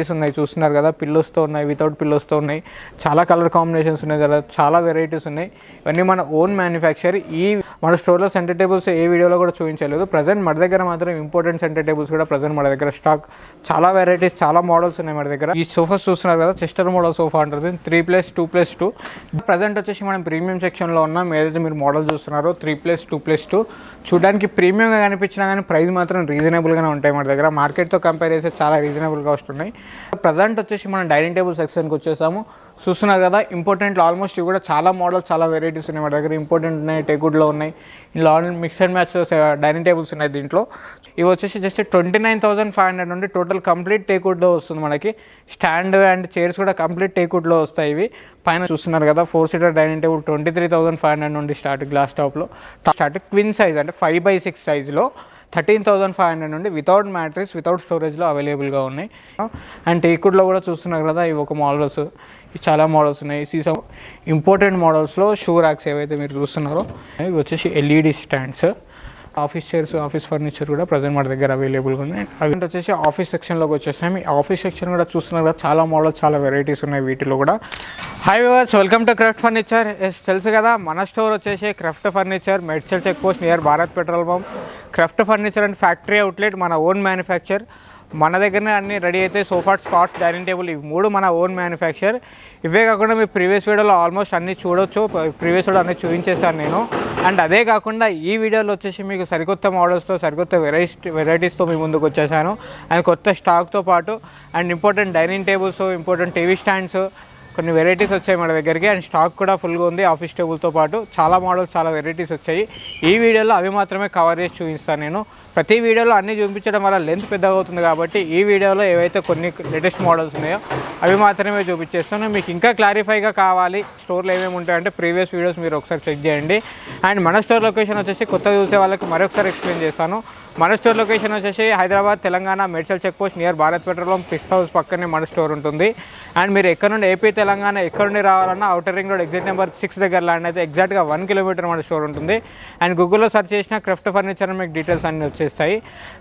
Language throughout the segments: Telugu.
ఉన్నాయి చూస్తున్నారు కదా, పిల్లోస్తో ఉన్నాయి, వితౌట్ పిల్లోస్తో ఉన్నాయి, చాలా కలర్ కాంబినేషన్స్ ఉన్నాయి కదా, చాలా వెరైటీస్ ఉన్నాయి. ఇవన్నీ మన ఓన్ మ్యానుఫ్యాక్చర్. మన స్టోర్లో సెంటర్ టేబుల్స్ ఏ వీడియోలో కూడా చూపించలేదు. ప్రజెంట్ మన దగ్గర మాత్రం ఇంపార్టెంట్ సెంటర్ టేబుల్స్ కూడా ప్రజెంట్ మన దగ్గర స్టాక్, చాలా వెరైటీస్, చాలా మోడల్స్ ఉన్నాయి మన దగ్గర. ఈ సోఫాస్ చూస్తున్నారు కదా, చెస్టర్ మోడల్ సోఫా అంటారు, 3+2+2. ప్రజెంట్ వచ్చేసి మనం ప్రీమియం సెక్షన్లో ఉన్నాం. ఏదైతే మీరు మోడల్ చూస్తున్నారో 3+2+2 చూడడానికి ప్రీమియంగా కనిపించినా కానీ ప్రైస్ మాత్రం రీజనబుల్గానే ఉంటాయి మన దగ్గర. మార్కెట్తో కంపేర్ చేస్తే చాలా రీజనబుల్గా వస్తున్నాయి. ప్రజెంట్ వచ్చేసి మనం డైనింగ్ టేబుల్ సెక్షన్కి వచ్చేసాము. చూస్తున్నారు కదా, ఇంపార్టెంట్ ఆల్మోస్ట్ ఇవి కూడా చాలా మోడల్స్, చాలా వెరైటీస్ ఉన్నాయి మన దగ్గర. ఇంపార్టెంట్ ఉన్నాయి, టేకుడ్లో ఉన్నాయి, ఇలా mix and match dining tables ఉన్నాయి దీంట్లో. ఇవి వచ్చేసి జస్ట్ 29,500 నుండి టోటల్ కంప్లీట్ టేకుడ్లో వస్తుంది మనకి. స్టాండ్ అండ్ చైర్స్ కూడా కంప్లీట్ టేకుడ్లో వస్తాయి. ఇవి పైన చూస్తున్నారు కదా, 4 సీటర్ డైనింగ్ టేబుల్ 23,500 నుండి స్టార్ట్. గ్లాస్ టాప్లో స్టార్ట్ క్విన్ సైజ్ అంటే 5x6 సైజులో 13,500 నుండి వితౌట్ మ్యాట్రిక్స్, వితౌట్ స్టోరేజ్లో అవైలబుల్గా ఉన్నాయి. అండ్ టేకుడ్లో కూడా చూస్తున్నారు కదా, ఇవి ఒక మోడల్స్, చాలా మోడల్స్ ఉన్నాయి. సీసమ్ ఇంపార్టెంట్ మోడల్స్లో షూ ర్యాక్స్ ఏవైతే మీరు చూస్తున్నారో ఇవి వచ్చేసి LED stands. Office chairs, office furniture కూడా ప్రజెంట్ మన దగ్గర అవైలబుల్గా ఉన్నాయి. అవి వచ్చేసి ఆఫీస్ సెక్షన్లోకి వచ్చేసాం. ఈ ఆఫీస్ సెక్షన్ కూడా చూస్తున్నారు కదా, చాలా మోడల్స్, చాలా వెరైటీస్ ఉన్నాయి వీటిలో కూడా. Hi viewers, welcome to craft furniture. తెలుసు కదా, మన స్టోర్ వచ్చేసి craft furniture, Medchal check post near Bharat petrol pump. Craft furniture and factory outlet, మన ఓన్ మ్యానుఫ్యాక్చర్. మన దగ్గరనే అన్ని రెడీ అయితే సోఫాస్, కాట్స్, డైనింగ్ టేబుల్, ఇవి 3 మన ఓన్ మ్యానుఫ్యాక్చర్. ఇవే కాకుండా మీ ప్రీవియస్ వీడియోలో ఆల్మోస్ట్ అన్నీ చూడొచ్చు, ప్రీవియస్ వీడియో అన్నీ చూపించేసాను నేను. అండ్ అదే కాకుండా ఈ వీడియోలో వచ్చేసి మీకు సరికొత్త మోడల్స్తో, సరికొత్త వెరైటీస్తో మీ ముందుకు వచ్చేసాను. అండ్ కొత్త స్టాక్తో పాటు and important dining tables, important TV stands, కొన్ని వెరైటీస్ వచ్చాయి మన దగ్గరికి. అండ్ స్టాక్ కూడా ఫుల్గా ఉంది. ఆఫీస్ టేబుల్తో పాటు చాలా మోడల్స్, చాలా వెరైటీస్ వచ్చాయి. ఈ వీడియోలో అవి మాత్రమే కవర్ చేసి చూపిస్తాను నేను. ప్రతి వీడియోలో అన్నీ చూపించడం వల్ల లెంత్ పెద్దగా అవుతుంది కాబట్టి ఈ వీడియోలో ఏవైతే కొన్ని లేటెస్ట్ మోడల్స్ ఉన్నాయో అవి మాత్రమే చూపించేస్తాను. మీకు ఇంకా క్లారిఫైగా కావాలి స్టోర్లో ఏమేమి ఉంటాయంటే ప్రీవియస్ వీడియోస్ మీరు ఒకసారి చెక్ చేయండి. అండ్ మన స్టోర్ లొకేషన్ వచ్చేసి కొత్తగా చూసే వాళ్ళకి మరొకసారి ఎక్స్ప్లెయిన్ చేస్తాను. మన స్టోర్ లొకేషన్ వచ్చేసి Hyderabad, Telangana, Medchal check post near Bharat petrol pump, Pista House పక్కనే మన స్టోర్ ఉంటుంది. అండ్ మీరు ఎక్కడ నుండి ఏపీ, తెలంగాణ ఎక్కడ నుండి రావాలన్నా outer ring road exit number 6 దగ్గర ల్యాండ్ అయితే ఎగ్జాక్ట్గా 1 కిలోమీటర్ మన స్టోర్ ఉంటుంది. అండ్ గూగుల్లో సెర్చ్ చేసిన క్రాఫ్ట్ ఫర్నిచర్ మీకు డీటెయిల్స్ అన్నీ వచ్చేస్తాయి.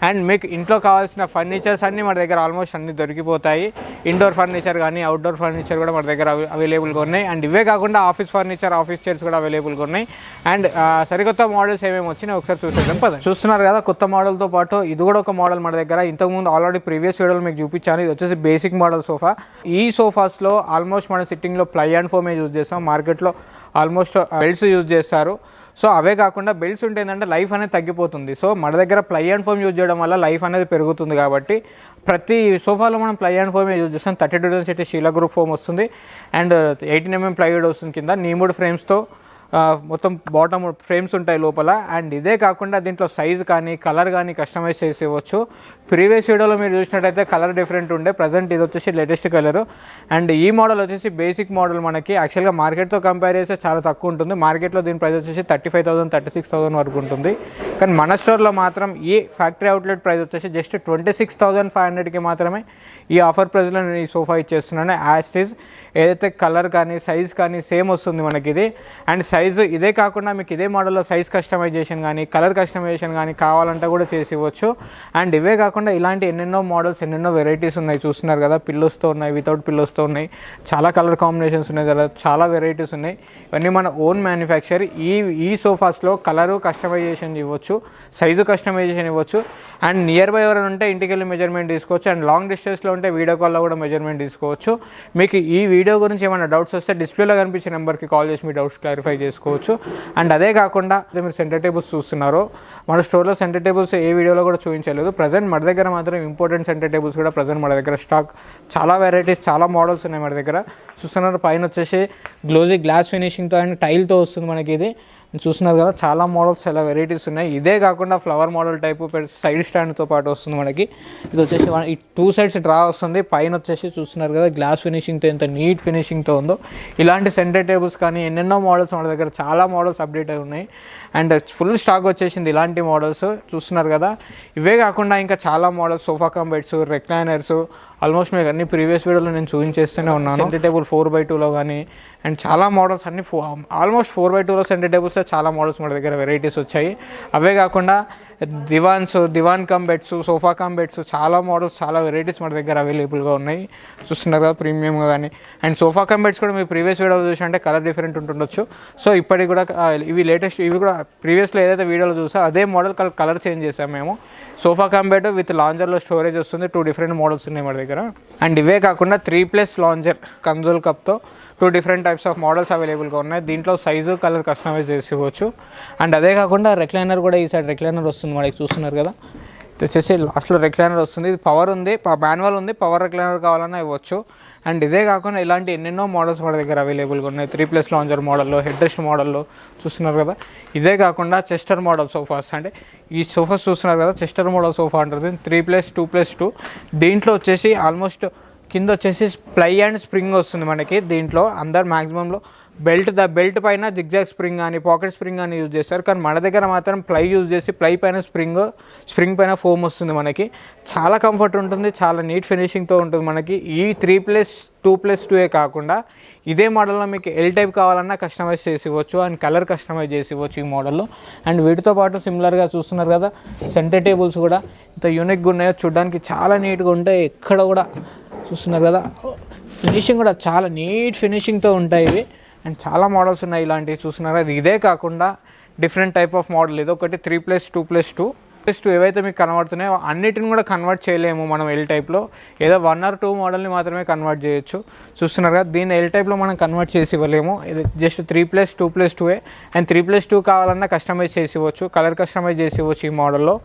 అండ్ మీకు ఇంట్లో కావాల్సిన ఫర్నిచర్స్ అన్నీ మన దగ్గర ఆల్మోస్ట్ అన్నీ దొరికిపోతాయి. ఇండోర్ ఫర్నిచర్ కానీ అవుట్డోర్ ఫర్నిచర్ కూడా మన దగ్గర అవైలబుల్గా ఉన్నాయి. అండ్ ఇవే కాకుండా ఆఫీస్ ఫర్నిచర్, ఆఫీస్ చైర్స్ కూడా అవైలబుల్గా ఉన్నాయి. అండ్ సరికొత్త మోడల్స్ ఏమేమి వచ్చినాయి ఒకసారి చూసేద్దాం పద. చూస్తున్నారు కదా, కొత్త మోడల్తో పాటు ఇది కూడా ఒక మోడల్ మన దగ్గర. ఇంతకుముందు ఆల్రెడీ ప్రీవియస్ వీడియోలో మీకు చూపించాను. ఇది వచ్చేసి బేసిక్ మోడల్ సోఫా. ఈ సోఫాస్లో ఆల్మోస్ట్ మన సిట్టింగ్లో ప్లై అండ్ ఫోమే యూజ్ చేస్తాం. మార్కెట్లో ఆల్మోస్ట్ బెల్ట్స్ యూజ్ చేస్తారు. సో అవే కాకుండా బెల్ట్స్ ఉంటే ఏంటంటే లైఫ్ అనేది తగ్గిపోతుంది. సో మన దగ్గర ప్లై అండ్ ఫోమ్ యూజ్ చేయడం వల్ల లైఫ్ అనేది పెరుగుతుంది కాబట్టి ప్రతి సోఫాలో మనం ప్లై అండ్ ఫోమే యూజ్ చేస్తాం. 32 షీలా గ్రూప్ ఫోమ్ వస్తుంది. అండ్ 18mm ప్లైవుడ్ వస్తుంది. కింద నీముడ్ ఫ్రేమ్స్తో మొత్తం బాటమ్ ఫ్రేమ్స్ ఉంటాయి లోపల. అండ్ ఇదే కాకుండా దీంట్లో సైజ్ కానీ కలర్ కానీ కస్టమైజ్ చేసి ఇవ్వచ్చు. ప్రీవియస్ వీడియోలో మీరు చూసినట్టయితే కలర్ డిఫరెంట్ ఉండే, ప్రజెంట్ ఇది వచ్చేసి లేటెస్ట్ కలర్. అండ్ ఈ మోడల్ వచ్చేసి బేసిక్ మోడల్. మనకి యాక్చువల్గా మార్కెట్తో కంపేర్ చేస్తే చాలా తక్కువ ఉంటుంది. మార్కెట్లో దీని ప్రైస్ వచ్చేసి 35,000, 36,000 వరకు ఉంటుంది. కానీ మన స్టోర్లో మాత్రం ఈ ఫ్యాక్టరీ అవుట్లెట్ ప్రైస్ వచ్చేసి జస్ట్ 26,500కి మాత్రమే ఈ ఆఫర్ ప్రైస్లో నేను ఈ సోఫా ఇచ్చేస్తున్నాను. యాజ్ ఇట్ ఈజ్ ఏదైతే కలర్ కానీ సైజ్ కానీ సేమ్ వస్తుంది మనకి ఇది. అండ్ సైజు ఇదే కాకుండా మీకు ఇదే మోడల్లో సైజ్ కస్టమైజేషన్ కానీ కలర్ కస్టమైజేషన్ కానీ కావాలంటే కూడా చేసి ఇవ్వచ్చు. అండ్ ఇవే కాకుండా ఇలాంటి ఎన్నెన్నో మోడల్స్, ఎన్నెన్నో వెరైటీస్ ఉన్నాయి. చూస్తున్నారు కదా, పిల్లోస్తో ఉన్నాయి, వితౌట్ పిల్లోస్తో ఉన్నాయి, చాలా కలర్ కాంబినేషన్స్ ఉన్నాయి కదా, చాలా వెరైటీస్ ఉన్నాయి. ఇవన్నీ మన ఓన్ మ్యానుఫ్యాక్చర్. ఈ సోఫాస్లో కలరు కస్టమైజేషన్ ఇవ్వచ్చు, సైజు కస్టమైజేషన్ ఇవ్వచ్చు. అండ్ నియర్ బై ఎవరైనా ఉంటే ఇంటికి వెళ్ళి మెజర్మెంట్ తీసుకోవచ్చు. అండ్ లాంగ్ డిస్టెన్స్లో ఉంటే వీడియో కాల్లో కూడా మెజర్మెంట్ తీసుకోవచ్చు. మీకు ఈ వీడియో గురించి ఏమైనా డౌట్స్ వస్తే డిస్ప్లేలో కనిపించే నెంబర్కి కాల్ చేసి మీ డౌట్స్ క్లారిఫై చేసుకోవచ్చు. అండ్ అదే కాకుండా మీరు సెంటర్ టేబుల్స్ చూస్తున్నారో మన స్టోర్లో సెంటర్ టేబుల్స్ ఏ వీడియోలో కూడా చూపించలేదు. ప్రజెంట్ మన దగ్గర మాత్రం ఇంపార్టెంట్ సెంటర్ టేబుల్స్ కూడా ప్రజెంట్ మన దగ్గర స్టాక్, చాలా వెరైటీస్, చాలా మోడల్స్ ఉన్నాయి మన దగ్గర. చూస్తున్నారు పైన వచ్చేసి గ్లోజీ గ్లాస్ ఫినిషింగ్తో అండ్ టైల్తో వస్తుంది మనకి. ఇది చూస్తున్నారు కదా, చాలా మోడల్స్, చాలా వెరైటీస్ ఉన్నాయి. ఇదే కాకుండా ఫ్లవర్ మోడల్ టైపు సైడ్ స్టాండ్తో పాటు వస్తుంది మనకి. ఇది వచ్చేసి ఈ 2 సైడ్స్ డ్రా వస్తుంది. పైన వచ్చేసి చూస్తున్నారు కదా, గ్లాస్ ఫినిషింగ్తో ఎంత నీట్ ఫినిషింగ్తో ఉందో. ఇలాంటి సెంటర్ టేబుల్స్ కానీ ఎన్నెన్నో మోడల్స్ మన దగ్గర, చాలా మోడల్స్ అప్డేట్ అయి ఉన్నాయి. అండ్ ఫుల్ స్టాక్ వచ్చేసింది ఇలాంటి మోడల్స్. చూస్తున్నారు కదా, ఇవే కాకుండా ఇంకా చాలా models, sofa cum beds, recliners, almost మీకు అన్ని ప్రీవియస్ వీడియోలో నేను చూపించేస్తూనే ఉన్నాను. సెంటర్ టేబుల్ 4x2లో కానీ అండ్ చాలా మోడల్స్ అన్ని ఆల్మోస్ట్ 4x2లో సెంటర్ టేబుల్స్ చాలా మోడల్స్ మన దగ్గర వెరైటీస్ వచ్చాయి. అవే కాకుండా దివాన్ cum beds, sofa cum beds, చాలా మోడల్స్, చాలా వెరైటీస్ మన దగ్గర అవైలబుల్గా ఉన్నాయి. చూస్తున్నారు కదా ప్రీమియంగా కానీ. అండ్ సోఫా కమ్ బెడ్స్ కూడా మీరు ప్రీవియస్ వీడియోలో చూసినట్టే కలర్ డిఫరెంట్ ఉంటుండొచ్చు. సో ఇప్పటికి కూడా ఇవి లేటెస్ట్, ఇవి కూడా ప్రీవియస్లో ఏదైతే వీడియోలో చూసా అదే మోడల్ కలర్ చేంజ్ చేసాం మేము. సోఫా కమ్ బెడ్ విత్ లాంజర్లో స్టోరేజ్ వస్తుంది. 2 డిఫరెంట్ మోడల్స్ ఉన్నాయి మన దగ్గర. అండ్ ఇవే కాకుండా 3+ లాంజర్ కన్సోల్ కప్తో 2 డిఫరెంట్ టైప్స్ ఆఫ్ మోడల్స్ అవైలబుల్గా ఉన్నాయి. దీంట్లో సైజు కలర్ కస్టమైజ్ చేసుకోవచ్చు. అండ్ అదే కాకుండా రెక్లైనర్ కూడా ఈ సైడ్ రెక్లైనర్ వస్తుంది మనకి. చూస్తున్నారు కదా, ఇది వచ్చేసి లాస్ట్లో రెక్లైనర్ వస్తుంది. ఇది పవర్ ఉంది, మాన్యువల్ ఉంది, పవర్ రెక్లైనర్ కావాలన్నా ఇవ్వచ్చు. అండ్ ఇదే కాకుండా ఇలాంటి ఎన్నెన్నో మోడల్స్ మన దగ్గర అవైలబుల్గా ఉన్నాయి. 3+ లాంజర్ మోడల్లో, హెడ్ రెస్ట్ మోడల్లో. చూస్తున్నారు కదా, ఇదే కాకుండా చెస్టర్ మోడల్ సోఫాస్. అంటే ఈ సోఫాస్ చూస్తున్నారు కదా, చెస్టర్ మోడల్ సోఫా అంటారు. 3+ 2+2. దీంట్లో వచ్చేసి ఆల్మోస్ట్ కింద వచ్చేసి ప్లై అండ్ స్ప్రింగ్ వస్తుంది మనకి. దీంట్లో అందరు మ్యాక్సిమంలో బెల్ట్ పైన జిగ్జాగ్ స్ప్రింగ్ కానీ పాకెట్ స్ప్రింగ్ కానీ యూజ్ చేస్తారు. కానీ మన దగ్గర మాత్రం ప్లై యూజ్ చేసి ప్లై పైన స్ప్రింగ్ పైన ఫోమ్ వస్తుంది మనకి. చాలా కంఫర్ట్ ఉంటుంది, చాలా నీట్ ఫినిషింగ్తో ఉంటుంది మనకి. ఈ 3+ 2+2 కాకుండా ఇదే మోడల్లో మీకు ఎల్ టైప్ కావాలన్నా కస్టమైజ్ చేసి ఇవ్వచ్చు. అండ్ కలర్ కస్టమైజ్ చేసి ఇవ్వచ్చు ఈ మోడల్లో. అండ్ వీటితో పాటు సిమిలర్గా చూస్తున్నారు కదా, సెంటర్ టేబుల్స్ కూడా ఇంత యూనిక్గా ఉన్నాయో, చూడడానికి చాలా నీట్గా ఉంటాయి. ఎక్కడ కూడా చూస్తున్నారు కదా, ఫినిషింగ్ కూడా చాలా నీట్ ఫినిషింగ్తో ఉంటాయి ఇవి. అండ్ చాలా మోడల్స్ ఉన్నాయి ఇలాంటివి. చూస్తున్నారు కదా, ఇదే కాకుండా డిఫరెంట్ టైప్ ఆఫ్ మోడల్. ఇది ఒకటి 3+ 2+2 ఏవైతే మీకు కనబడుతున్నాయో అన్నిటిని కూడా కన్వర్ట్ చేయలేము మనం ఎల్ టైప్లో. ఏదో 1 or 2 మోడల్ని మాత్రమే కన్వర్ట్ చేయొచ్చు. చూస్తున్నారు కదా, దీన్ని ఎల్ టైప్లో మనం కన్వర్ట్ చేసి ఇవ్వలేము. ఇది జస్ట్ 3+ 2+2. అండ్ 3+2 కావాలన్నా కస్టమైజ్ చేసి ఇవ్వచ్చు, కలర్ కస్టమైజ్ చేసి ఇవ్వచ్చు ఈ మోడల్లో.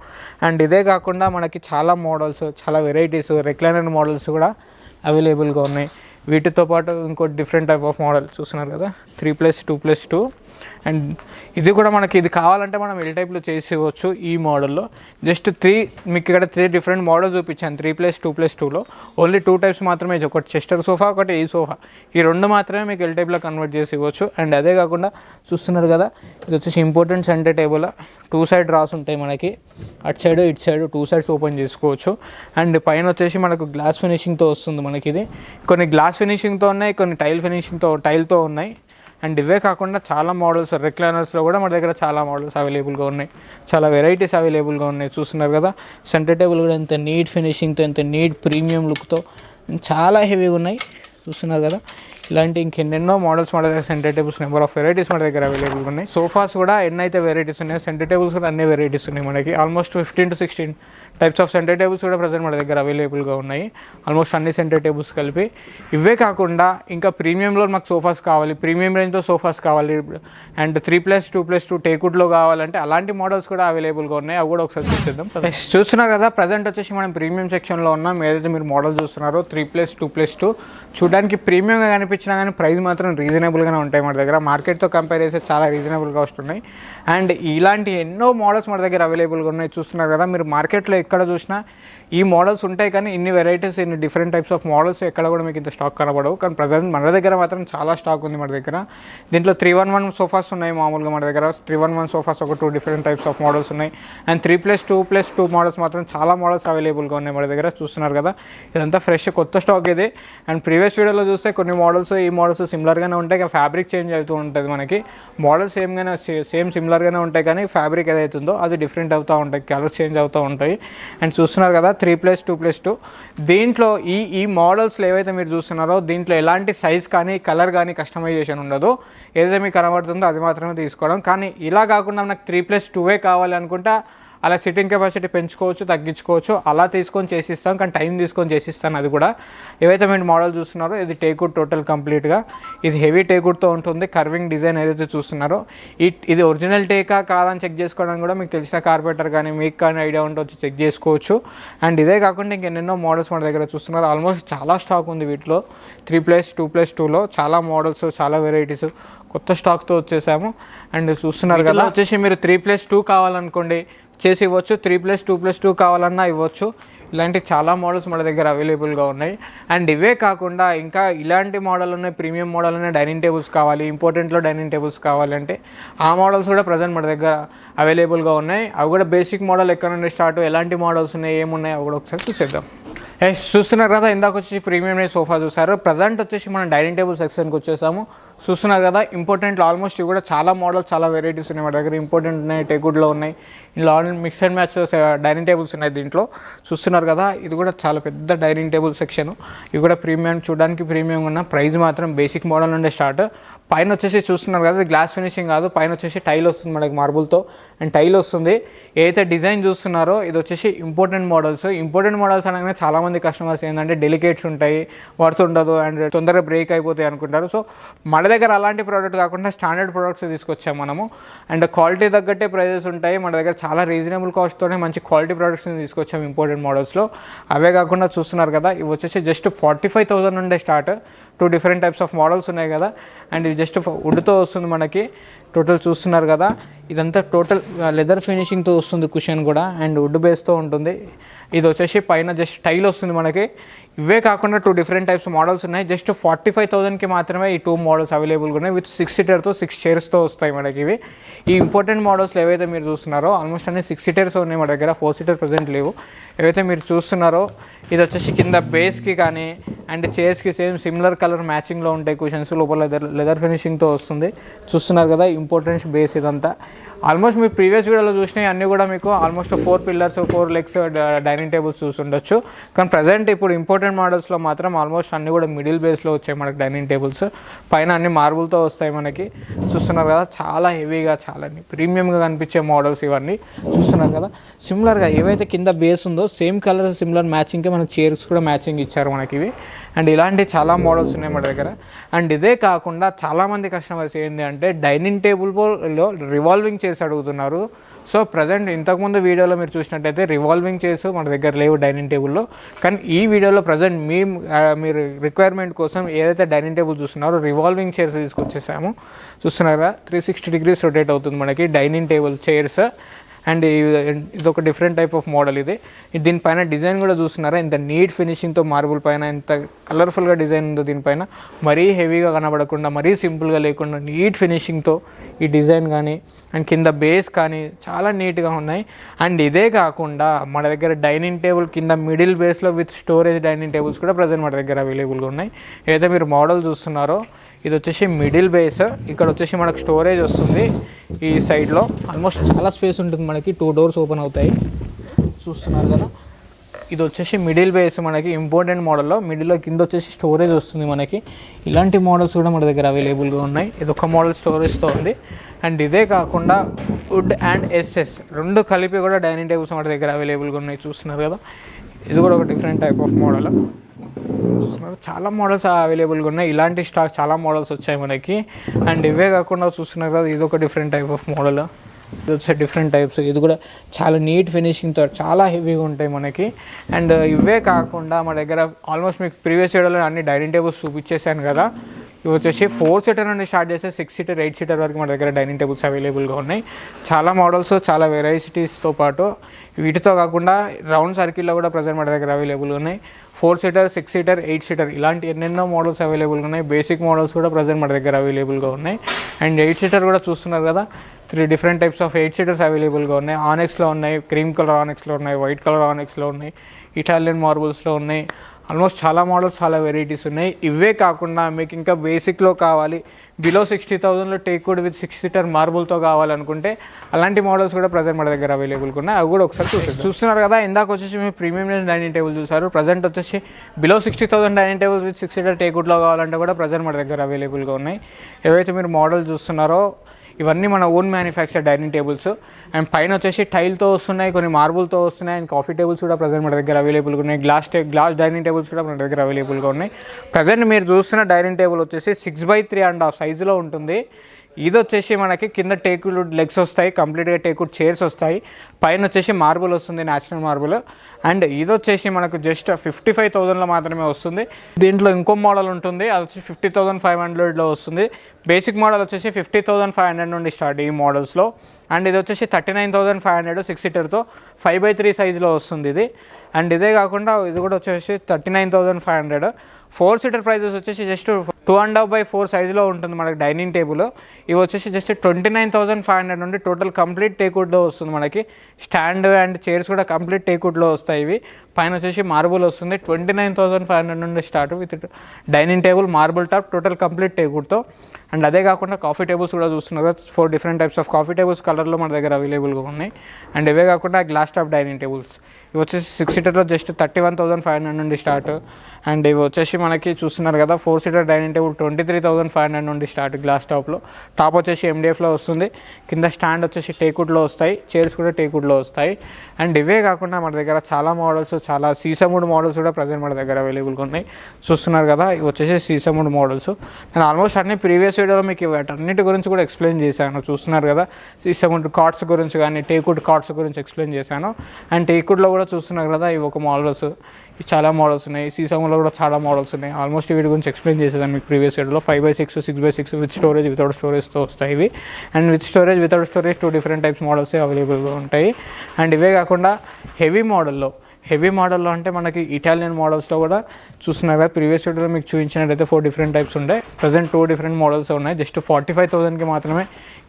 అండ్ ఇదే కాకుండా మనకి చాలా మోడల్స్, చాలా వెరైటీస్, రెక్లైనర్ మోడల్స్ కూడా అవైలబుల్గా ఉన్నాయి. వీటితో పాటు ఇంకో డిఫరెంట్ టైప్ ఆఫ్ మోడల్ చూస్తున్నారు కదా, 3+ 2+2. అండ్ ఇది కూడా మనకి ఇది కావాలంటే మనం ఎల్ టైప్లో చేసి ఇవ్వచ్చు ఈ మోడల్లో. జస్ట్ మీకు ఇక్కడ 3 డిఫరెంట్ మోడల్స్ చూపించాను 3+ 2+2లో. ఓన్లీ 2 టైప్స్ మాత్రమే, ఒకటి చెస్టర్ సోఫా, ఒకటి ఈ సోఫా. ఈ 2 మాత్రమే మీకు ఎల్ టైప్లో కన్వర్ట్ చేసి ఇవ్వచ్చు. అండ్ అదే కాకుండా చూస్తున్నారు కదా, ఇది వచ్చేసి important center table. 2 side drawers ఉంటాయి మనకి, అటు సైడ్ ఇటు సైడ్ 2 సైడ్స్ ఓపెన్ చేసుకోవచ్చు. అండ్ పైన వచ్చేసి మనకు గ్లాస్ ఫినిషింగ్తో వస్తుంది మనకి. ఇది కొన్ని గ్లాస్ ఫినిషింగ్తో ఉన్నాయి, కొన్ని టైల్తో ఉన్నాయి. అండ్ ఇవే కాకుండా చాలా మోడల్స్, రెక్లైనర్స్లో కూడా మన దగ్గర చాలా మోడల్స్ అవైలబుల్గా ఉన్నాయి, చాలా వెరైటీస్ అవైలబుల్గా ఉన్నాయి. చూస్తున్నారు కదా, సెంటర్ టేబుల్ కూడా ఎంత నీట్ ఫినిషింగ్తో, ఎంత నీట్ ప్రీమియం లుక్తో చాలా హెవీగా ఉన్నాయి. చూస్తున్నారు కదా, ఇలాంటి ఇంకెన్నెన్నో మోడల్స్ మన దగ్గర, centre tables number of varieties మన దగ్గర అవైలబుల్గా ఉన్నాయి. సోఫాస్ కూడా ఎన్నైతే వెరైటీస్ ఉన్నాయో, సెంటర్ టేబుల్స్ కూడా అన్ని వెరైటీస్ ఉన్నాయి మనకి. Almost 15 to 16 types of centre tables కూడా ప్రజెంట్ మన దగ్గర అవైలబుల్గా ఉన్నాయి, ఆల్మోస్ట్ అన్ని సెంటర్ టేబుల్స్ కలిపి. ఇవే కాకుండా ఇంకా ప్రీమియంలో మాకు సోఫాస్ కావాలి, ప్రీమియం రేంజ్లో సోఫాస్ కావాలి, అండ్ 3+ 2+2 టేకుడ్లో కావాలంటే అలాంటి మోడల్స్ కూడా అవైలబుల్గా ఉన్నాయి. అవి కూడా ఒకసారి చూద్దాం. చూస్తున్నారు కదా, ప్రజెంట్ వచ్చేసి మనం ప్రీమియం సెక్షన్లో ఉన్నాం. ఏదైతే మీరు మోడల్ చూస్తున్నారో 3+ 2+2 చూడడానికి ప్రీమియంగా కనిపించినా కానీ ప్రైస్ మాత్రం రీజనబుల్గానే ఉంటాయి మన దగ్గర. మార్కెట్తో కంపేర్ చేస్తే చాలా రీజనబుల్గా వస్తున్నాయి. అండ్ ఇలాంటి ఎన్నో మోడల్స్ మన దగ్గర అవైలబుల్గా ఉన్నాయి. చూస్తున్నారు కదా, మీరు మార్కెట్లో ఎక్కడ చూసినా ఈ మోడల్స్ ఉంటాయి, కానీ ఇన్ని వెరైటీస్, ఇన్ని డిఫరెంట్ టైప్స్ ఆఫ్ మోడల్స్ ఎక్కడ కూడా మీకు ఇంత స్టాక్ కనబడవు. కానీ ప్రజెంట్ మన దగ్గర మాత్రం చాలా స్టాక్ ఉంది మన దగ్గర. దీంట్లో 311 సోఫాస్ ఉన్నాయి మామూలుగా మన దగ్గర. 311 సోఫాస్ ఒక 2 డిఫరెంట్ టైప్స్ ఆఫ్ మోడల్స్ ఉన్నాయి. అండ్ 3+ 2+2 మోడల్స్ మాత్రం చాలా మోడల్స్ అవైలబుల్గా ఉన్నాయి మన దగ్గర. చూస్తున్నారు కదా, ఇదంతా ఫ్రెష్ కొత్త స్టాక్ ఇది. అండ్ ప్రీవియస్ వీడియోలో చూస్తే కొన్ని మోడల్స్, ఈ మోడల్స్ సిమిలర్గానే ఉంటాయి, కానీ ఫ్యాబ్రిక్ చేంజ్ అవుతూ ఉంటుంది మనకి. మోడల్స్ సేమ్ సిమిలర్గానే ఉంటాయి, కానీ ఫ్యాబ్రిక్ ఏదైతుందో అది డిఫరెంట్ అవుతూ ఉంటాయి, కలర్స్ చేంజ్ అవుతూ ఉంటాయి. అండ్ చూస్తున్నారు కదా, 3+ 2+2 దీంట్లో ఈ మోడల్స్లో ఏవైతే మీరు చూస్తున్నారో దీంట్లో ఎలాంటి సైజ్ కానీ కలర్ కానీ కస్టమైజేషన్ ఉండదు. ఏదైతే మీకు కనబడుతుందో అది మాత్రమే తీసుకోవడం. కానీ ఇలా కాకుండా నాకు 3+2 కావాలి అనుకుంటా అలా సిట్టింగ్ కెపాసిటీ పెంచుకోవచ్చు, తగ్గించుకోవచ్చు, అలా తీసుకొని చేసిస్తాం. కానీ టైం తీసుకొని చేసిస్తాను అది కూడా. ఏవైతే మీరు మోడల్ చూస్తున్నారో ఇది టేకుడ్ టోటల్ కంప్లీట్గా, ఇది హెవీ టేకుడ్తో ఉంటుంది. కర్వింగ్ డిజైన్ ఏదైతే చూస్తున్నారో ఇది ఒరిజినల్ టేకా కాదని చెక్ చేసుకోవడానికి కూడా మీకు తెలిసిన కార్పెంటర్ కానీ మీకు కానీ ఐడియా ఉంటే వచ్చి చెక్ చేసుకోవచ్చు. అండ్ ఇదే కాకుండా ఇంకెన్నెన్నో మోడల్స్ మన దగ్గర చూస్తున్నారు. ఆల్మోస్ట్ చాలా స్టాక్ ఉంది వీటిలో. 3+ 2+2లో చాలా మోడల్స్, చాలా వెరైటీస్ కొత్త స్టాక్తో వచ్చేసాము. అండ్ చూస్తున్నారు కదా, వచ్చేసి మీరు 3+2 కావాలనుకోండి చేసి ఇవ్వచ్చు, 3+ 2+2 కావాలన్నా ఇవ్వచ్చు. ఇలాంటి చాలా మోడల్స్ మన దగ్గర అవైలబుల్గా ఉన్నాయి. అండ్ ఇవే కాకుండా ఇంకా ఇలాంటి మోడల్ ఉన్నాయి, ప్రీమియం మోడల్ ఉన్నాయి. డైనింగ్ టేబుల్స్ కావాలి, ఇంపార్టెంట్లో డైనింగ్ టేబుల్స్ కావాలంటే ఆ మోడల్స్ కూడా ప్రజెంట్ మన దగ్గర అవైలబుల్గా ఉన్నాయి. అవి కూడా బేసిక్ మోడల్ ఎక్కడ నుండి స్టార్ట్, ఎలాంటి మోడల్స్ ఉన్నాయి, ఏమున్నాయి అవి కూడా ఒకసారి చూసేద్దాం. చూస్తున్నారు కదా, ఇందాక వచ్చేసి ప్రీమియం రేంజ్ సోఫా చూసారు. ప్రజెంట్ వచ్చేసి మనం డైనింగ్ టేబుల్ సెక్షన్కి వచ్చేసాము. చూస్తున్నారు కదా, ఇంపార్టెంట్ ఆల్మోస్ట్ ఇవి కూడా చాలా మోడల్స్, చాలా వెరైటీస్ ఉన్నాయి మన దగ్గర. ఇంపార్టెంట్ ఉన్నాయి, టేకుడ్లో ఉన్నాయి, ఇలా mix and match dining tables ఉన్నాయి దీంట్లో. చూస్తున్నారు కదా, ఇది కూడా చాలా పెద్ద డైనింగ్ టేబుల్ సెక్షన్. ఇవి కూడా ప్రీమియం, చూడడానికి ప్రీమియం ఉన్న ప్రైస్ మాత్రం బేసిక్ మోడల్ నుండే స్టార్ట్. పైన వచ్చేసి చూస్తున్నారు కదా, గ్లాస్ ఫినిషింగ్ కాదు, పైన వచ్చేసి టైల్ వస్తుంది మనకి మార్బుల్తో, అండ్ టైల్ వస్తుంది. ఏదైతే డిజైన్ చూస్తున్నారో ఇది వచ్చేసి ఇంపార్టెంట్ మోడల్స్. ఇంపార్టెంట్ మోడల్స్ అనగానే చాలామంది కస్టమర్స్ ఏంటంటే డెలికేట్స్ ఉంటాయి, వర్త్ ఉండదు అండ్ తొందరగా బ్రేక్ అయిపోతాయి అనుకుంటారు. సో మన దగ్గర అలాంటి ప్రోడక్ట్ కాకుండా స్టాండర్డ్ ప్రోడక్ట్స్ తీసుకొచ్చాము మనము. అండ్ క్వాలిటీ తగ్గట్టే ప్రైజెస్ ఉంటాయి మన దగ్గర. చాలా రీజనబుల్ కాస్ట్తోనే మంచి క్వాలిటీ ప్రోడక్ట్స్ని తీసుకొచ్చాము ఇంపార్టెంట్ మోడల్స్లో. అవే కాకుండా చూస్తున్నారు కదా, ఇవి వచ్చేసి జస్ట్ 45,000 నుండే start. 2 different types of models ఉన్నాయి కదా, అండ్ ఇది జస్ట్ వుడ్తో వస్తుంది మనకి. టోటల్ చూస్తున్నారు కదా, ఇదంతా టోటల్ లెదర్ ఫినిషింగ్తో వస్తుంది, కుషన్ కూడా, అండ్ వుడ్ బేస్తో ఉంటుంది. ఇది వచ్చేసి పైన జస్ట్ టైల్ వస్తుంది మనకి. ఇవే కాకుండా 2 డిఫరెంట్ టైప్స్ మోడల్స్ ఉన్నాయి. జస్ట్ 45,000కి మాత్రమే ఈ 2 మోడల్స్ అవైలబుల్గా ఉన్నాయి. విత్ 6 సీటర్తో 6 చైర్స్తో వస్తాయి మనకి ఇవి. ఈ ఇంపార్టెంట్ మోడల్స్లో ఏవైతే మీరు చూస్తున్నారో ఆల్మోస్ట్ అన్ని 6 సీటర్స్ ఉన్నాయి మన దగ్గర, 4 సీటర్ ప్రజెంట్ లేవు. ఏవైతే మీరు చూస్తున్నారో ఇది వచ్చేసి కింద బేస్కి కానీ అండ్ చైర్స్కి సేమ్ సిమిలర్ కలర్ మ్యాచింగ్లో ఉంటాయి కుషన్స్. లోపల లెదర్ ఫినిషింగ్తో వస్తుంది. చూస్తున్నారు కదా, ఇంపార్టెన్స్ బేస్ ఇదంతా. ఆల్మోస్ట్ మీ ప్రీవియస్ వీడియోలో చూసినవి అన్నీ కూడా మీకు almost 4 pillars 4 legs dining tables చూసుండొచ్చు. కానీ ప్రజెంట్ ఇప్పుడు ఇంపార్టెంట్ మోడల్స్లో మాత్రం ఆల్మోస్ట్ అన్నీ కూడా మిడిల్ బేస్లో వచ్చాయి మనకి డైనింగ్ టేబుల్స్. పైన అన్ని మార్బుల్తో వస్తాయి మనకి. చూస్తున్నారు కదా, చాలా హెవీగా, చాలా ప్రీమియంగా కనిపించే మోడల్స్ ఇవన్నీ. చూస్తున్నారు కదా, సిమిలర్గా ఏవైతే కింద బేస్ ఉందో సేమ్ కలర్ సిమిలర్ మ్యాచింగ్కి మనకి చైర్స్ కూడా మ్యాచింగ్ ఇచ్చారు మనకి ఇవి. అండ్ ఇలాంటి చాలా మోడల్స్ ఉన్నాయి మన దగ్గర. అండ్ ఇదే కాకుండా చాలామంది కస్టమర్స్ ఏంటి అంటే డైనింగ్ టేబుల్లో రివాల్వింగ్ చైర్స్ అడుగుతున్నారు. సో ప్రజెంట్ ఇంతకుముందు వీడియోలో మీరు చూసినట్టయితే రివాల్వింగ్ చైర్స్ మన దగ్గర లేవు డైనింగ్ టేబుల్లో. కానీ ఈ వీడియోలో ప్రజెంట్ మీరు రిక్వైర్మెంట్ కోసం ఏదైతే డైనింగ్ టేబుల్ చూస్తున్నారో రివాల్వింగ్ చైర్స్ తీసుకొచ్చేసాము. చూస్తున్నారా, 360 degrees రొటేట్ అవుతుంది మనకి డైనింగ్ టేబుల్ చైర్స్. అండ్ ఇది ఒక డిఫరెంట్ టైప్ ఆఫ్ మోడల్. ఇది దీనిపైన డిజైన్ కూడా చూస్తున్నారా, ఇంత నీట్ ఫినిషింగ్తో మార్బుల్ పైన ఎంత కలర్ఫుల్గా డిజైన్ ఉందో దీనిపైన. మరీ హెవీగా కనబడకుండా, మరీ సింపుల్గా లేకుండా నీట్ ఫినిషింగ్తో ఈ డిజైన్ కానీ అండ్ కింద బేస్ కానీ చాలా నీట్గా ఉన్నాయి. అండ్ ఇదే కాకుండా మన దగ్గర డైనింగ్ టేబుల్ కింద మిడిల్ బేస్లో విత్ స్టోరేజ్ డైనింగ్ టేబుల్స్ కూడా ప్రజెంట్ మన దగ్గర అవైలబుల్గా ఉన్నాయి. ఏదైతే మీరు మోడల్ చూస్తున్నారో ఇది వచ్చేసి మిడిల్ బేస్. ఇక్కడ వచ్చేసి మనకు స్టోరేజ్ వస్తుంది ఈ సైడ్లో. ఆల్మోస్ట్ చాలా స్పేస్ ఉంటుంది మనకి, 2 doors ఓపెన్ అవుతాయి. చూస్తున్నారు కదా, ఇది వచ్చేసి మిడిల్ బేస్ మనకి ఇంపార్టెంట్ మోడల్లో. మిడిల్లో కింద వచ్చేసి స్టోరేజ్ వస్తుంది మనకి. ఇలాంటి మోడల్స్ కూడా మన దగ్గర అవైలబుల్గా ఉన్నాయి. ఇది ఒక మోడల్ స్టోరేజ్తో ఉంది. అండ్ ఇదే కాకుండా వుడ్ అండ్ ఎస్ఎస్ 2 కలిపి కూడా డైనింగ్ టేబుల్స్ మన దగ్గర అవైలబుల్గా ఉన్నాయి. చూస్తున్నారు కదా, ఇది కూడా ఒక డిఫరెంట్ టైప్ ఆఫ్ మోడల్. చూస్తున్నారు, చాలా మోడల్స్ అవైలబుల్గా ఉన్నాయి. ఇలాంటి స్టాక్ చాలా మోడల్స్ వచ్చాయి మనకి. అండ్ ఇవే కాకుండా చూస్తున్నారు కదా, ఇది ఒక డిఫరెంట్ టైప్ ఆఫ్ మోడల్. ఇది వచ్చే డిఫరెంట్ టైప్స్. ఇది కూడా చాలా నీట్ ఫినిషింగ్తో చాలా హెవీగా ఉంటాయి మనకి. అండ్ ఇవే కాకుండా మన దగ్గర ఆల్మోస్ట్ మీకు ప్రీవియస్ వీడియోలో అన్ని డైనింగ్ టేబుల్స్ చూపించేసాను కదా. ఇవి వచ్చేసి 4 సీటర్ నుండి స్టార్ట్ చేస్తే 6 సీటర్ 8 సీటర్ వరకు మన దగ్గర డైనింగ్ టేబుల్స్ అవైలబుల్గా ఉన్నాయి. చాలా మోడల్స్, చాలా వెరైటీస్తో పాటు వీటితో కాకుండా రౌండ్ సర్కిల్లో కూడా ప్రజెంట్ మన దగ్గర అవైలబుల్గా ఉన్నాయి. 4 సీటర్ 6 సీటర్ 8 సీటర్ ఇలాంటి ఎన్నెన్నో మోడల్స్ అవైలబుల్గా ఉన్నాయి. బేసిక్ మోడల్స్ కూడా ప్రజెంట్ మన దగ్గర అవైలబుల్గా ఉన్నాయి. అండ్ 8 సీటర్ కూడా చూస్తున్నారు కదా, 3 డిఫరెంట్ టైప్స్ ఆఫ్ 8 సీటర్స్ అవైలబుల్గా ఉన్నాయి. ఆనెక్స్లో ఉన్నాయి, క్రీమ్ కలర్ ఆనెక్స్లో ఉన్నాయి, వైట్ కలర్ ఆనెక్స్లో ఉన్నాయి, ఇటాలియన్ మార్బుల్స్లో ఉన్నాయి. ఆల్మోస్ట్ చాలా మోడల్స్, చాలా వెరైటీస్ ఉన్నాయి. ఇవే కాకుండా మీకు ఇంకా బేసిక్లో కావాలి, బిలో 60,000లో టేక్వుడ్ విత్ 6 సీటర్ మార్బుల్తో కావాలనుకుంటే అలాంటి మోడల్స్ కూడా ప్రజెంట్ మన దగ్గర అవైలబుల్గా ఉన్నాయి. అవి కూడా ఒకసారి చూస్తున్నారు కదా. ఇందాక వచ్చేసి మీరు ప్రీమియం డైనింగ్ టేబుల్ చూసారు. ప్రజెంట్ వచ్చేసి below 60,000 dining tables with 6 seater టేక్వుడ్లో కావాలంటే కూడా ప్రజెంట్ మన దగ్గర అవైలబుల్గా ఉన్నాయి. ఏవైతే మీరు మోడల్ చూస్తున్నారో ఇవన్నీ మన own manufacture dining tables. And పైన వచ్చేసి టైల్తో వస్తున్నాయి, కొన్ని మార్బుల్తో వస్తున్నాయి. అండ్ కాఫీ టేబుల్స్ కూడా ప్రజెంట్ మన దగ్గర అవైలబుల్గా ఉన్నాయి. గ్లాస్ డైనింగ్ టేబుల్స్ కూడా మన దగ్గర అవైలబుల్గా ఉన్నాయి. ప్రజెంట్ మీరు చూస్తున్న డైనింగ్ టేబుల్ వచ్చేసి 6x3.5 సైజులో ఉంటుంది. ఇది వచ్చేసి మనకి కింద టేకుడ్ లెగ్స్ వస్తాయి, కంప్లీట్గా టేకుడ్ చైర్స్ వస్తాయి. పైన వచ్చేసి మార్బుల్ వస్తుంది, న్యాచురల్ మార్బుల్. అండ్ ఇది వచ్చేసి మనకు జస్ట్ 55,000లో మాత్రమే వస్తుంది. దీంట్లో ఇంకో మోడల్ ఉంటుంది, అది వచ్చి 50,500లో వస్తుంది. బేసిక్ మోడల్ వచ్చేసి 50,500 నుండి స్టార్ట్ ఈ మోడల్స్లో. అండ్ ఇది వచ్చేసి 39,500 6 సీటర్తో 5x3 సైజులో వస్తుంది ఇది. అండ్ ఇదే కాకుండా ఇది కూడా వచ్చేసి 39,500. 4 సీటర్ ప్రైజెస్ వచ్చేసి జస్ట్ 2.5x4 సైజులో ఉంటుంది మనకి డైనింగ్ టేబుల్. ఇవి వచ్చేసి జస్ట్ 29,500 నుండి టోటల్ కంప్లీట్ టేక్వుడ్లో వస్తుంది మనకి. స్టాండ్ అండ్ చైర్స్ కూడా కంప్లీట్ టేక్వుడ్లో వస్తాయి. ఇవి పైన వచ్చేసి మార్బుల్ వస్తుంది. 29,500 నుండి start with dining table, marble top, total complete టేక్వుడ్తో. అండ్ అదే కాకుండా కాఫీ టేబుల్స్ కూడా చూస్తున్నారు. 4 different types of coffee tables కలర్లో మన దగ్గర అవైలబుల్గా ఉన్నాయి. అండ్ ఇవే కాకుండా గ్లాస్ టాప్ డైనింగ్ టేబుల్స్ ఇవి వచ్చేసి 6 సీటర్లో జస్ట్ 31,500 నుండి స్టార్ట్. అండ్ ఇవి వచ్చేసి మనకి చూస్తున్నారు కదా 4 సీటర్ డైనింగ్ టేబుల్ 23,500 నుండి స్టార్ట్ గ్లాస్ టాప్లో. టాప్ వచ్చేసి MDFలో వస్తుంది. కింద స్టాండ్ వచ్చేసి టేక్వుడ్లో వస్తాయి. చైర్స్ కూడా టేక్వుడ్లో వస్తాయి. అండ్ ఇవే కాకుండా మన దగ్గర చాలా మోడల్స్, చాలా సీసముడ్ మోడల్స్ కూడా ప్రజెంట్ మన దగ్గర అవైలబుల్గా ఉన్నాయి. చూస్తున్నారు కదా ఇవి వచ్చేసి సీసముడ్ మోడల్స్. నేను ఆల్మోస్ట్ అన్ని ప్రీవియస్ వీడియోలో మీకు వాటన్నిటి గురించి కూడా ఎక్స్ప్లెయిన్ చేశాను. చూస్తున్నారు కదా సీసముడ్ కార్డ్స్ గురించి కానీ టేక్వుడ్ కార్డ్స్ గురించి ఎక్స్ప్లెయిన్ చేశాను. అండ్ టేక్వుడ్లో కూడా చూస్తున్నారు కదా ఇవి ఒక మోడల్స్, చాలా మోడల్స్ ఉన్నాయి. సీసములో కూడా చాలా మోడల్స్ ఉన్నాయి. ఆల్మోస్ట్ వీటి గురించి ఎక్స్ప్లెయిన్ చేసేదాన్ని మీకు ప్రీవియస్ వీడియోలో. 5x6, 6x6 with storage, without స్టోరేజ్తో వస్తాయి ఇవి. And with storage, without storage 2 different types models అవైలబుల్గా ఉంటాయి. అండ్ ఇవే కాకుండా హెవీ మోడల్లో అంటే మనకి ఇటాలియన్ మోడల్స్లో కూడా చూస్తున్నారు కదా ప్రీవియస్ వీడియోలో మీకు చూపించినట్టయితే 4 డిఫరెంట్ టైప్స్ ఉంటాయి. ప్రజెంట్ 2 డిఫరెంట్ మోడల్స్ ఉన్నాయి. జస్ట్ 45,000కి మాత్రమే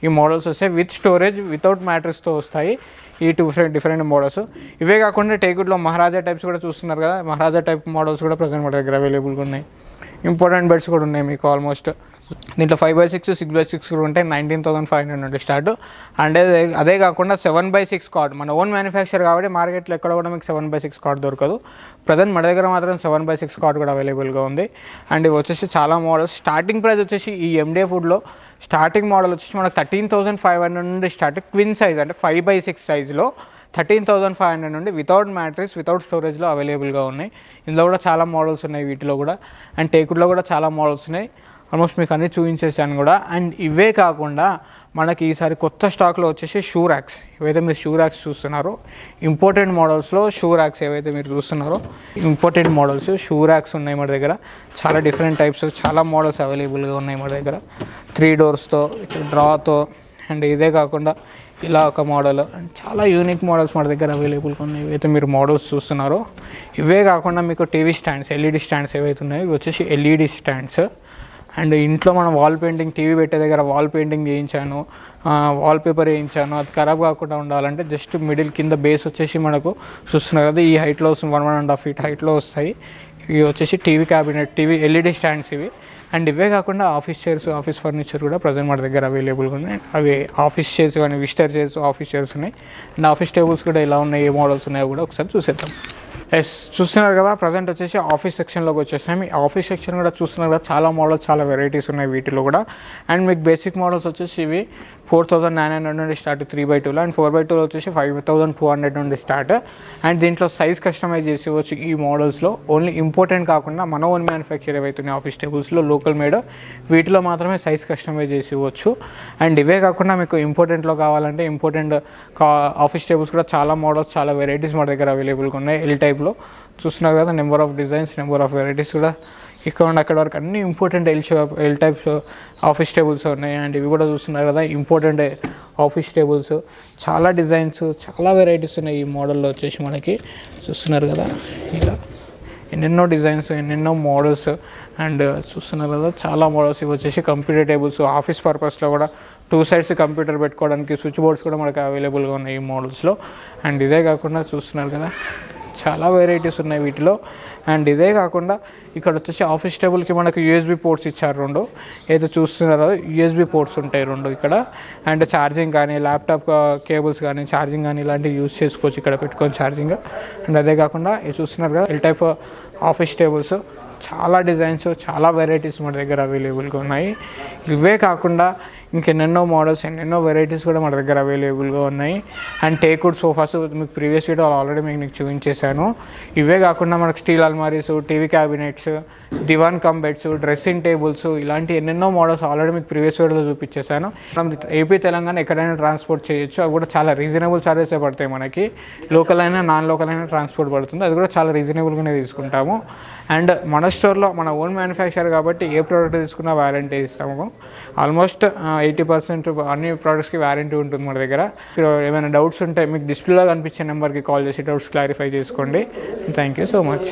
ఈ మోడల్స్ వస్తాయి. విత్ స్టోరేజ్, వితౌట్ మ్యాట్రెస్తో వస్తాయి ఈ 2 డిఫరెంట్ మోడల్స్. ఇవే కాకుండా టేక్వుడ్లో మహారాజా టైప్స్ కూడా చూస్తున్నారు కదా. మహారాజా టైప్ మోడల్స్ కూడా ప్రజెంట్ మన దగ్గర అవైలబుల్గా ఉన్నాయి. ఇంపార్టెంట్ బెడ్స్ కూడా ఉన్నాయి మీకు ఆల్మోస్ట్. దీంట్లో 5x6, 6x6 కూడా ఉంటాయి. 19,500 నుండి స్టార్ట్. అండ్ అదే కాకుండా 7x6 కార్డ్ మన ఓన్ మ్యానుఫ్యాక్చర్ కాబట్టి మార్కెట్లో ఎక్కడ కూడా మీకు 7x6 కార్డ్ దొరకదు. ప్రజెంట్ మన దగ్గర మాత్రం 7x6 కార్డ్ కూడా అవైలబుల్గా ఉంది. అండ్ ఇవి వచ్చేసి చాలా మోడల్స్. స్టార్టింగ్ ప్రైస్ వచ్చేసి ఈ MDF వుడ్లో స్టార్టింగ్ మోడల్ వచ్చేసి మనకు 13,500 నుండి స్టార్ట్. క్విన్ సైజ్ అంటే 5x6 సైజులో 13,500 నుండి వితౌట్ మ్యాట్రిక్స్, వితౌట్ స్టోరేజ్లో అవైలబుల్గా ఉన్నాయి. ఇందులో కూడా చాలా మోడల్స్ ఉన్నాయి వీటిలో కూడా. అండ్ టేక్వుడ్లో కూడా చాలా మోడల్స్ ఉన్నాయి. ఆల్మోస్ట్ మీకు అన్నీ చూపించేసాను కూడా. అండ్ ఇవే కాకుండా మనకి ఈసారి కొత్త స్టాక్లో వచ్చేసి షూ ర్యాక్స్. ఏవైతే మీరు షూ ర్యాక్స్ చూస్తున్నారో ఇంపార్టెంట్ మోడల్స్లో షూ ర్యాక్స్ ఏవైతే మీరు చూస్తున్నారో ఇంపార్టెంట్ మోడల్స్ షూ ర్యాక్స్ ఉన్నాయి మన దగ్గర. చాలా డిఫరెంట్ టైప్స్, చాలా మోడల్స్ అవైలబుల్గా ఉన్నాయి మన దగ్గర. 3 డోర్స్తో, డ్రాతో. అండ్ ఇదే కాకుండా ఇలా ఒక మోడల్. అండ్ చాలా యూనిక్ మోడల్స్ మన దగ్గర అవైలబుల్గా ఉన్నాయి. ఏవైతే మీరు మోడల్స్ చూస్తున్నారో ఇవే కాకుండా మీకు టీవీ స్టాండ్స్, LED స్టాండ్స్ ఏవైతే ఉన్నాయో ఇవి వచ్చేసి LED స్టాండ్స్. అండ్ ఇంట్లో మనం వాల్ పెయింటింగ్, టీవీ పెట్టే దగ్గర వాల్ పెయింటింగ్ చేయించాను, వాల్ పేపర్ వేయించాను. అది ఖరాబ్ కాకుండా ఉండాలంటే జస్ట్ మిడిల్ కింద బేస్ వచ్చేసి మనకు చూస్తున్నారు కదా ఈ హైట్లో వస్తుంది. 1.5 feet హైట్లో వస్తాయి. ఇవి వచ్చేసి TV cabinet, TV LED stands ఇవి. అండ్ ఇవే కాకుండా ఆఫీస్ చైర్స్, ఆఫీస్ ఫర్నిచర్ కూడా ప్రజెంట్ మన దగ్గర అవైలబుల్గా ఉన్నాయి. అవి ఆఫీస్ చైర్స్ కానీ విజిటర్ చైర్స్, ఆఫీస్ చైర్స్ ఉన్నాయి. అండ్ ఆఫీస్ టేబుల్స్ కూడా ఎలా ఉన్నాయి, ఏ మోడల్స్ ఉన్నాయో కూడా ఒకసారి చూసేద్దాం. చూస్తున్నారు కదా ప్రజెంట్ వచ్చేసి ఆఫీస్ సెక్షన్లోకి వచ్చేసాము. ఈ ఆఫీస్ సెక్షన్ కూడా చూస్తున్నారు కదా చాలా మోడల్స్, చాలా వెరైటీస్ ఉన్నాయి వీటిలో కూడా. అండ్ మీకు బేసిక్ మోడల్స్ వచ్చేసి ఇవి 4,900 నుండి స్టార్ట్ 3x2లో. అండ్ 4x2లో వచ్చేసి 5,200 నుండి స్టార్ట్. అండ్ దీంట్లో సైజ్ కస్టమైజ్ చేసి వచ్చు ఈ మోడల్స్లో. ఓన్లీ ఇంపార్టెంట్ కాకుండా మన ఓన్ మ్యానుఫ్యాక్చర్ ఏవైతున్నాయి ఆఫీస్ టేబుల్స్లో లోకల్ మేడ్ వీటిలో మాత్రమే సైజ్ కస్టమైజ్ చేసి ఇవ్వచ్చు. అండ్ ఇవే కాకుండా మీకు ఇంపార్టెంట్లో కావాలంటే ఇంపార్టెంట్ ఆఫీస్ టేబుల్స్ కూడా చాలా మోడల్స్, చాలా వెరైటీస్ మన దగ్గర అవైలబుల్గా ఉన్నాయి. L టైప్లో చూస్తున్నారు కదా. Number of designs, number of varieties కూడా ఇక్కడ నుండి అక్కడ వరకు అన్ని important L types office tables ఉన్నాయి. అండ్ ఇవి కూడా చూస్తున్నారు కదా ఇంపార్టెంట్ ఆఫీస్ టేబుల్స్. చాలా డిజైన్స్, చాలా వెరైటీస్ ఉన్నాయి ఈ మోడల్లో వచ్చేసి మనకి. చూస్తున్నారు కదా ఇలా ఎన్నెన్నో డిజైన్స్, ఎన్నెన్నో మోడల్స్. అండ్ చూస్తున్నారు కదా చాలా మోడల్స్. ఇవి వచ్చేసి కంప్యూటర్ టేబుల్స్, ఆఫీస్ పర్పస్లో కూడా 2 sides కంప్యూటర్ పెట్టుకోవడానికి స్విచ్ బోర్డ్స్ కూడా మనకు అవైలబుల్గా ఉన్నాయి ఈ మోడల్స్లో. అండ్ ఇదే కాకుండా చూస్తున్నారు కదా చాలా వెరైటీస్ ఉన్నాయి వీటిలో. అండ్ ఇదే కాకుండా ఇక్కడ వచ్చేసి ఆఫీస్ టేబుల్కి మనకు USB పోర్ట్స్ ఇచ్చారు 2. ఏదో చూస్తున్నారో USB పోర్ట్స్ ఉంటాయి 2 ఇక్కడ. అండ్ ఛార్జింగ్ కానీ, ల్యాప్టాప్ కేబుల్స్ కానీ, ఛార్జింగ్ కానీ ఇలాంటివి యూజ్ చేసుకోవచ్చు ఇక్కడ పెట్టుకొని ఛార్జింగ్. అండ్ అదే కాకుండా ఇది చూస్తున్నారు కదా L టైప్ ఆఫీస్ టేబుల్స్. చాలా డిజైన్స్, చాలా వెరైటీస్ మన దగ్గర అవైలబుల్గా ఉన్నాయి. ఇవే కాకుండా ఇంకెన్నెన్నో మోడల్స్, ఎన్నెన్నో వెరైటీస్ కూడా మన దగ్గర అవైలబుల్గా ఉన్నాయి. అండ్ టేక్వుడ్ సోఫాస్ మీకు ప్రీవియస్ వీడియో ఆల్రెడీ మీకు చూపించేశాను. ఇవే కాకుండా మనకు స్టీల్ అల్మారీస్, టీవీ క్యాబినెట్స్, దివాన్ కమ్ బెడ్స్, డ్రెస్సింగ్ టేబుల్స్ ఇలాంటి ఎన్నెన్నో మోడల్స్ ఆల్రెడీ మీకు ప్రీవియస్ వీడియోలో చూపించేశాను. మనం ఏపీ తెలంగాణ ఎక్కడైనా ట్రాన్స్పోర్ట్ చేయొచ్చు. అవి కూడా చాలా రీజనబుల్ చార్జెసే పడతాయి మనకి. లోకల్ అయినా నాన్ లోకల్ అయినా ట్రాన్స్పోర్ట్ పడుతుంది. అది కూడా చాలా రీజనబుల్గానే తీసుకుంటాము. అండ్ మన స్టోర్లో మన ఓన్ మ్యానుఫ్యాక్చర్ కాబట్టి ఏ ప్రోడక్ట్ తీసుకున్నా వారంటీ ఇస్తాము. ఆల్మోస్ట్ 80% అన్ని ప్రోడక్ట్స్కి వారంటీ ఉంటుంది మన దగ్గర. ఏమైనా డౌట్స్ ఉంటే మీకు డిస్ప్లేలో కనిపించే నెంబర్కి కాల్ చేసి డౌట్స్ క్లారిఫై చేసుకోండి. Thank you so much.